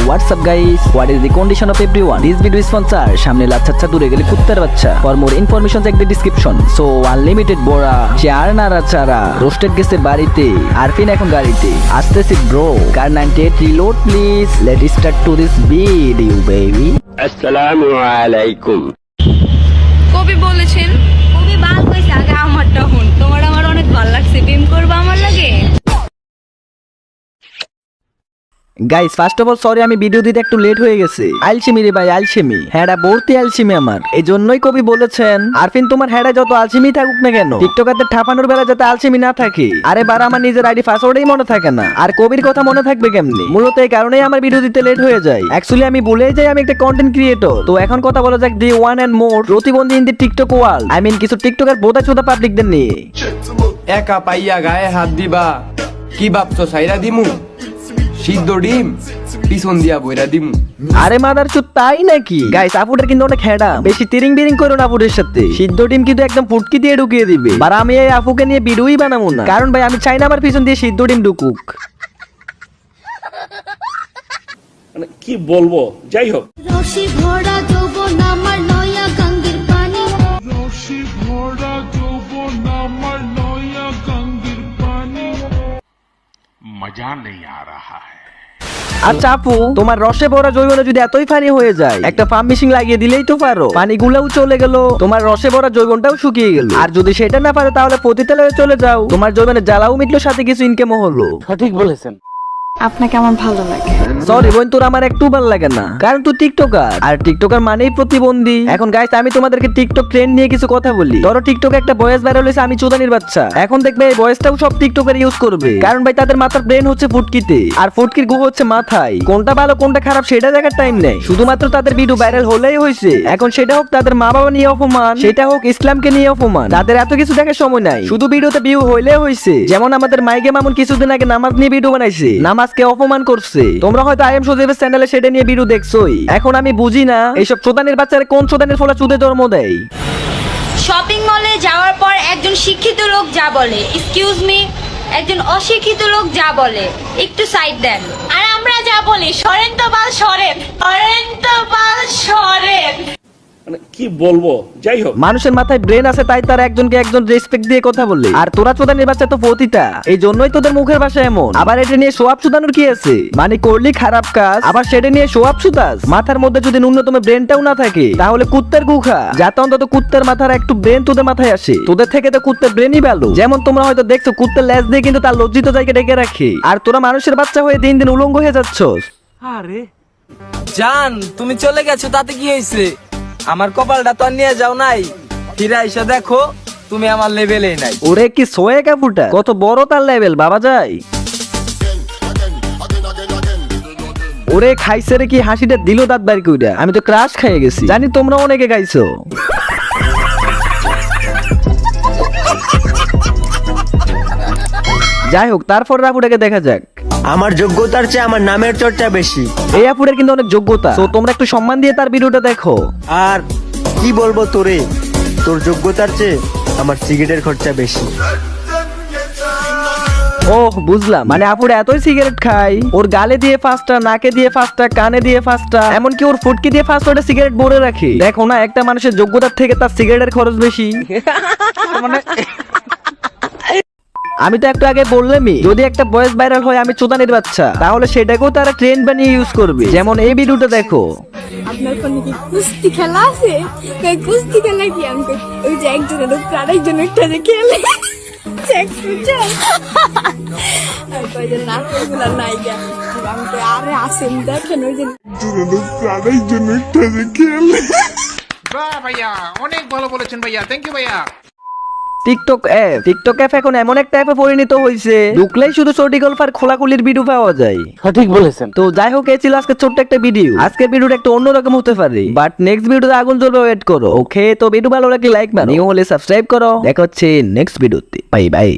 WhatsApp guys, what is the condition of everyone? This video is sponsor সামনে লাচ্ছা দূরে গেলে কুত্তার বাচ্চা। For more information check the description. So unlimited বড়া চার নাড়াচাড়া রোস্টেড গেছে বাড়িতে, আরফিন এখন গাড়িতে আসতেছি bro. Car 98 reload please, let start to this video baby. আসসালামু আলাইকুম। কবি বলেছেন, কবি বাল কইছে আগে আমারটা হুন, তোমার আমার অনেক ভালো লাগছে, প্রেম করবা আমার লাগে। Guys first of all sorry, আমি ভিডিও দিতে একটু লেট হয়ে গেছে। আলসেমি রে ভাই, আলসেমি, হ্যাঁ ভর্তি আলসেমি আমার। এই জন্যই কবি বলেছেন আরফিন তোমার হ্যাঁ যত আলসেমি থাকুক না কেন, টিকটকারদের ঠাপানোর বেলা যাতে আলসেমি না থাকে। আরে বারা আমার নিজের আইডি পাসওয়ার্ডই মনে থাকে না, আর কবির কথা মনে থাকবে কেমনি? মূলত এই কারণেই আমার ভিডিও দিতে লেট হয়ে যায়। অ্যাকচুয়ালি আমি ভুলেই যাই আমি একটা কন্টেন্ট ক্রিয়েটর। তো এখন কথা বলা যাক দি ওয়ান এন্ড মোর প্রতিবন্ধী in the TikTok world, I mean কিছু টিকটকার বোধা চোদা পাবলিকদের নিয়ে। একা পাইয়া গায়ে হাত দিবা, কি ভাবছো সাইরা দিমু? সিদ্ধ ডিম পিছন দিয়া বইরা দিমু। আরে মাদার চুত, তাই নাকি? গাইস আপুটার কিন্তু অনেক হেডা, বেশি তিরিং বিরিং করো না আপুটের সাথে। সিদ্ধ ডিম কিন্তু একদম ফুটকি দিয়ে ঢুকিয়ে দিবে। আর আমি এই আপুকে নিয়ে ভিডিওই বানাবো না, কারণ ভাই আমি চাই না আমার পিছন দিয়ে সিদ্ধ ডিম ঢুকুক। মানে কি বলবো, যাই হোক। রশি ভরা যৌবন আমার নয়া গঙ্গের পানি, রশি ভরা যৌবন আমার নয়া গঙ্গের পানি, মজা নেই আ রাহা হ্যায়। আচ্ছা আপু, তোমার রসে ভরা জৈবনে যদি এতই পানি হয়ে যায়, একটা পাম্প মেশিন লাগিয়ে দিলেই তো পারো। পানিগুলোও চলে গেল, তোমার রসে ভরা জৈবনটাও শুকিয়ে গেল। আর যদি সেটা না পারো তাহলে পতিতালয়ে চলে যাও, তোমার জৈবনের জ্বালাও মিটলো, সাথে কিছু ইনকামও হলো। আপনাকে আমার ভালো লাগে। সরি বোন, তোর আমার একটু ভালো লাগে না, কারণ তুই টিকটকার, আর টিকটকার মানেই প্রতিবন্ধী। এখন গাইস আমি তোমাদেরকে টিকটক ট্রেন্ড নিয়ে কিছু কথা বলি। ধরো টিকটকে একটা ভয়েস ভাইরাল হয়েছে, আমি চোদানির বাচ্চা। এখন দেখবে এই ভয়েসটাও সব টিকটকার ইউজ করবে, কারণ ভাই তাদের মাথার ব্রেন হচ্ছে ফুটকিতে, আর ফুটকির গু হচ্ছে মাথায়। কোনটা ভালো কোনটা খারাপ সেটা দেখার টাইম নেই, শুধুমাত্র তাদের ভিডিও ভাইরাল হলেই হয়েছে। এখন সেটা হোক তাদের মা বাবা নিয়ে অপমান, সেটা হোক ইসলামকে নিয়ে অপমান, তাদের এত কিছু দেখার সময় নাই, শুধু ভিডিওতে ভিউ হইলে হয়েছে। যেমন আমাদের মাইকে মামুন কিছুদিন আগে নামাজ নিয়ে ভিডিও বানাইছে, নামাজকে অপমান করছে। তোমরা হয়তো আই এম সজীবের চ্যানেলে সেটা নিয়ে ভিডিও দেখছোই। এখন আমি বুঝি না এইসব চোদানের বাচ্চারা কোন চোদানের ফলা চুদে জন্ম দেয়। শপিং মলে যাওয়ার পর একজন শিক্ষিত লোক যা বলে, এক্সকিউজ মি, একজন অশিক্ষিত লোক যা বলে একটু সাইড দেন। আর আমরা যা বলি, সরেন তো বাল সরেন, সরেন তো বাল সরেন। মানে কি বলবো, যাই হোক। মানুষের মাথায় ব্রেন আছে তাই তার একজনকে একজন রেসপেক্ট দিয়ে কথা বলে, আর তোরা চোদানের বাচ্চা তো পতিতা, এই জন্যই তোদের মুখের ভাষা এমন। আবার এটা নিয়ে শো আপ সুদানোর কি আছে? মানে করলি খারাপ কাজ, আবার সেটা নিয়ে শো আপ সুদাস। মাথার মধ্যে যদি ন্যূনতম ব্রেনটাও না থাকে তাহলে কুত্তার গুখা, যাতে অন্তত কুত্তার মাথার একটু ব্রেন তোদের মাথায় আসে। তোদের থেকে তো কুত্তার ব্রেনই ভালো। যেমন তোমরা হয়তো দেখছো কুত্তার ল্যাজ দিয়ে কিন্তু তার লজ্জিত জায়গা ডেকে রাখে, আর তোরা মানুষের বাচ্চা হয়ে দিন দিন উলঙ্গ হয়ে যাচ্ছস। জান তুমি চলে গেছো তাতে কি হয়েছে? আমার কপালটা তো আর নিয়ে যাও নাই, ফিরে এসে দেখো তুমি আমার লেভেলেই নাই। ওরে কি সোয়ে কাপুটা, কত বড় তার লেভেল বাবা যায়। ওরে খাইছে রে কি হাসিটা দিল দাঁত বাড়ি কইরা, আমি তো ক্রাশ খেয়ে গেছি। জানি তোমরা অনেকে গাইছো। যাই হোক, তারপর আপুটাকে দেখা যাক। আমার যোগ্যতার চেয়ে আমার নামের চর্চা বেশি। এই আপুটার কিন্তু অনেক যোগ্যতা, তো তোমরা একটু সম্মান দিয়ে তার ভিডিওটা দেখো। আর কি বলবো তোরে, তোর যোগ্যতার চেয়ে আমার সিগারেটের খরচা বেশি। ওহ বুঝলাম, মানে আপুরা এতই সিগারেট খায়, ওর গালে দিয়ে ফাঁসটা, নাকে দিয়ে ফাঁসটা, কানে দিয়ে ফাঁসটা, এমনকি ওর ফুটকি দিয়ে ফাঁসটা সিগারেট ভরে রাখে। দেখো না, একটা মানুষের যোগ্যতার থেকে তার সিগারেটের খরচ বেশি। আমি তো একটু আগে বললামই, যদি একটা ভয়েস ভাইরাল হয় আমি চোদানির বাচ্চা, তাহলে সেটাকেও তারা ট্রেন্ড বানিয়ে ইউজ করবে। যেমন এই ভিডিওটা দেখো। আপনার ফোনে কি কুস্তি খেলা আছে? কুস্তি খেলা কি? আমি ওই যে একজনের উপর আরেকজনের যে খেলে চেক ফুটাই আর কয়জন নাটকগুলো নাইগা আমাকে আরে আসেন দেখেন ওই যে আরেকজনের যে খেলে। বাহ ভাইয়া, অনেক ভালো বলেছেন ভাইয়া, থ্যাংক ইউ ভাইয়া। টিকটক অ্যাপ এখন এমন একটা অ্যাপে পরিণত হয়েছে, ঢুকলেই শুধু চটি গল্ফার খোলাখুলির ভিডিও পাওয়া যায়। সঠিক বলেছেন। তো যাই হোক, এই ছিল আজকে ছোট্ট একটা ভিডিও। আজকের ভিডিওটা একটু অন্যরকম হতে পারে, বাট নেক্সট ভিডিওতে আগুন জ্বলবে, ওয়েট করো। ওকে, তো ভিডিও ভালো লাগলে লাইক মারো, নিউ হলে সাবস্ক্রাইব করো। দেখা হচ্ছে নেক্সট ভিডিওতে, বাই বাই।